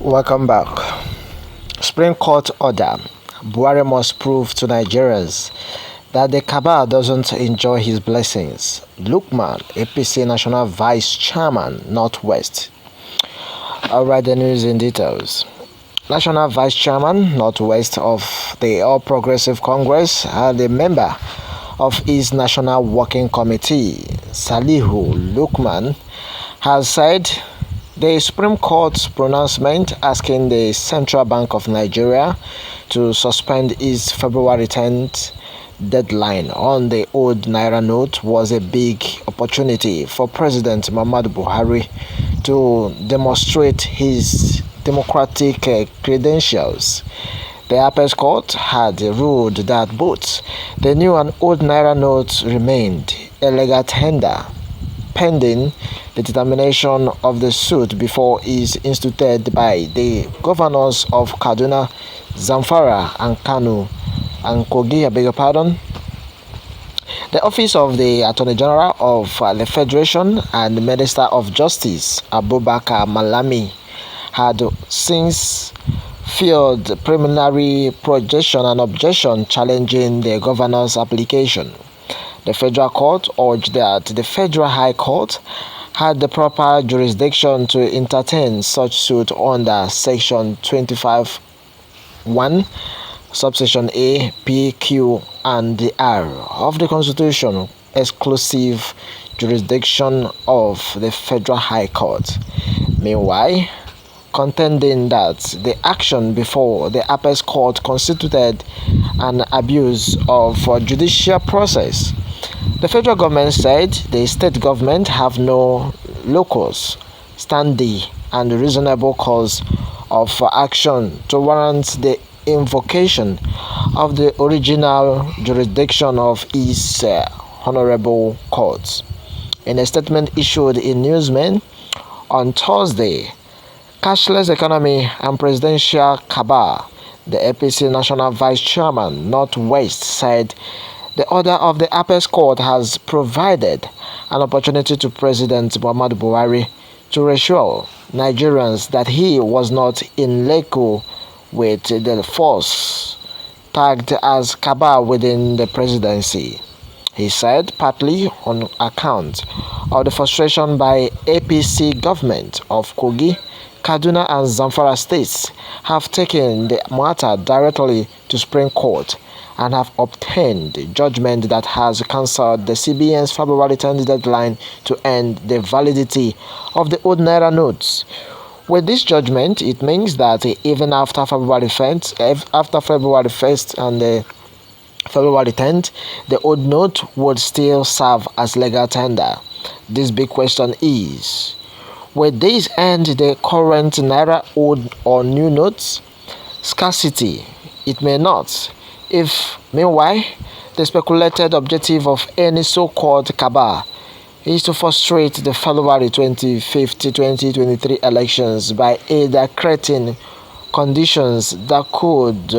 Welcome back. Supreme Court order. Buhari must prove to Nigerians that the cabal doesn't enjoy his blessings. Lukeman, APC National Vice Chairman, Northwest. Alright, the news in details. National Vice Chairman, Northwest of the All Progressive Congress and a member of his National Working Committee, Salihu Lukeman, has said the Supreme Court's pronouncement asking the Central Bank of Nigeria to suspend its February 10th deadline on the old Naira note was a big opportunity for President Muhammadu Buhari to demonstrate his democratic credentials. The Apex Court had ruled that both the new and old Naira notes remained a legal tender pending the determination of the suit before is instituted by the governors of Kaduna, Zamfara, and Kano and Kogi, I beg your pardon. The Office of the Attorney General of the Federation and the Minister of Justice, Abubakar Malami, had since filed preliminary projection and objection challenging the governor's application. The Federal Court urged that the Federal High Court had the proper jurisdiction to entertain such suit under Section 25(1), subsection A, P, Q, and the R of the Constitution, exclusive jurisdiction of the Federal High Court. Meanwhile, contending that the action before the Apex Court constituted an abuse of judicial process, the federal government said the state government have no locus standi and reasonable cause of action to warrant the invocation of the original jurisdiction of its honorable courts. In a statement issued in Newsman on Thursday, Cashless Economy and Presidential Cabal, the APC National Vice Chairman, Northwest, said the order of the Apex Court has provided an opportunity to President Muhammadu Buhari to reassure Nigerians that he was not in leku with the force tagged as cabal within the presidency. He said partly on account of the frustration by APC government of Kogi, Kaduna and Zamfara states have taken the matter directly to Supreme Court and have obtained judgment that has cancelled the CBN's February 10th deadline to end the validity of the old Naira notes. With this judgment, it means that even after February 1st and February 10th, the old note would still serve as legal tender. This big question is, will this end the current Naira old or new notes scarcity? It may not. If, meanwhile, the speculated objective of any so-called cabal is to frustrate the February 25th, 2023 elections by either creating conditions that could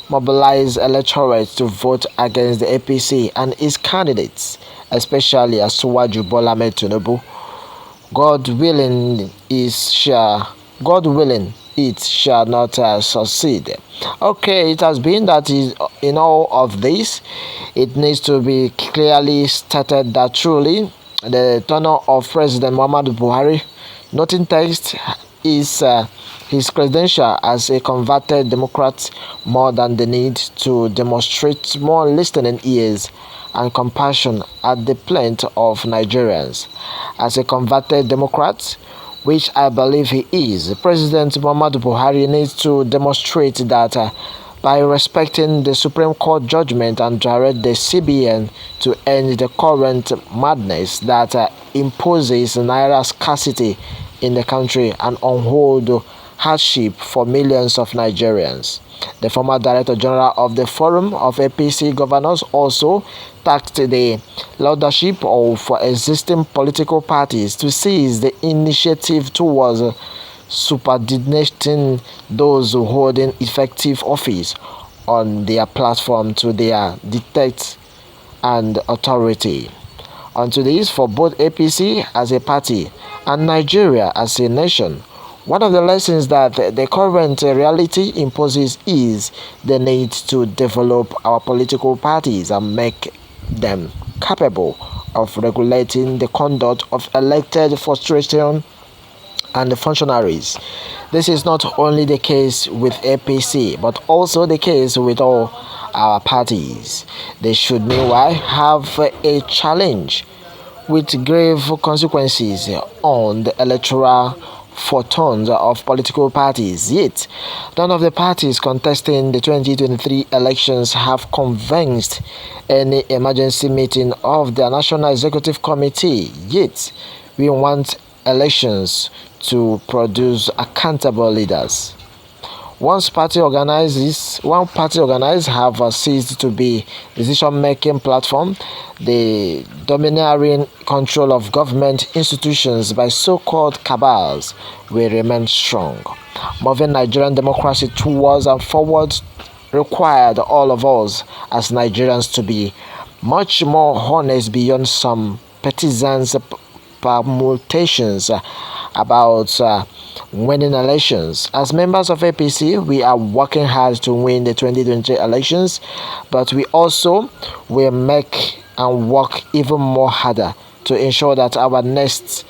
mobilize electorates to vote against the APC and its candidates, especially Asuwaju Bola Ahmed Tinubu, God willing, it shall not succeed. Okay, it has been that in all of this, it needs to be clearly stated that truly the tenure of President Muhammadu Buhari, nothing text, is his credential as a converted Democrat more than the need to demonstrate more listening ears and compassion at the plight of Nigerians. As a converted Democrat, which I believe he is, President Muhammadu Buhari needs to demonstrate that by respecting the Supreme Court judgment and direct the CBN to end the current madness that imposes Naira scarcity in the country and unhold hardship for millions of Nigerians. The former Director General of the Forum of APC Governors also tasked the leadership of existing political parties to seize the initiative towards subordinating those holding effective office on their platform to their dictates and authority. Onto this, for both APC as a party and Nigeria as a nation, One of the lessons that the current reality imposes is the need to develop our political parties and make them capable of regulating the conduct of elected frustration and the functionaries. This is not only the case with APC but also the case with all our parties. They should meanwhile have a challenge with grave consequences on the electoral fortunes of political parties. Yet, none of the parties contesting the 2023 elections have convened any emergency meeting of the National Executive Committee. Yet, we want elections to produce accountable leaders. One party organizers have ceased to be decision-making platform. The domineering control of government institutions by so-called cabals will remain strong. Moving Nigerian democracy towards and forward required all of us as Nigerians to be much more honest beyond some partisans' permutations about winning elections. As members of APC, we are working hard to win the 2020 elections, but we also will make and work even more harder to ensure that our next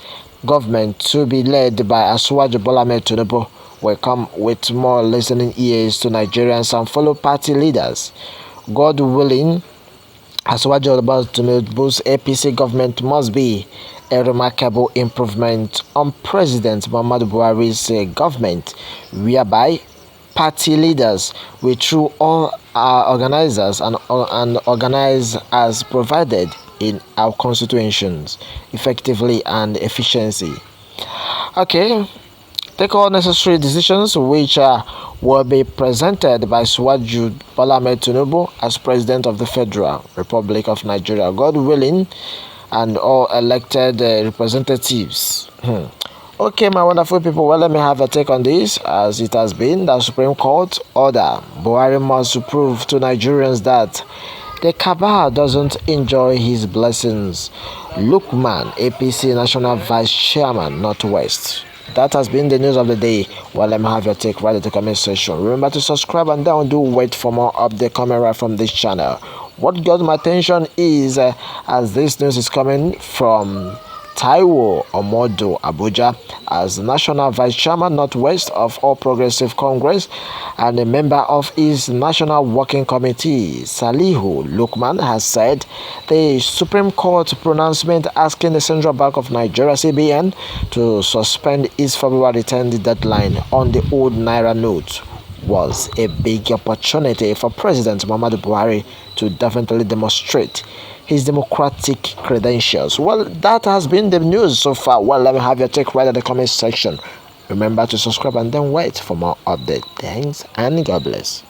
government, to be led by Asiwaju Bola Ahmed Tinubu, will come with more listening ears to Nigerians and fellow party leaders. God willing, Asiwaju Bola Tinubu's APC government must be a remarkable improvement on President Muhammadu Buhari's government, whereby party leaders will through all our organizers and organize as provided in our constitutions effectively and efficiency. Okay, take all necessary decisions which will be presented by Asiwaju Bola Ahmed Tinubu as President of the Federal Republic of Nigeria, God willing, and all elected representatives. Okay, my wonderful people, well, let me have a take on this. As it has been the Supreme Court order, Buhari must prove to Nigerians that the cabal doesn't enjoy his blessings. Lukeman, APC National Vice Chairman, Northwest. That has been the news of the day. Well, let me have your take right in the comment section. Remember to subscribe and down, do wait for more update coming right from this channel. What got my attention is as this news is coming from Taiwo Omodo Abuja as National Vice Chairman Northwest of All Progressive Congress and a member of his National Working Committee, Salihu Lukeman, has said the Supreme Court pronouncement asking the Central Bank of Nigeria (CBN) to suspend its February 10th deadline on the old Naira note was a big opportunity for President Muhammadu Buhari to definitely demonstrate his democratic credentials. Well, that has been the news so far. Well, let me have your take right in the comment section. Remember to subscribe and then wait for more updates. Thanks and God bless.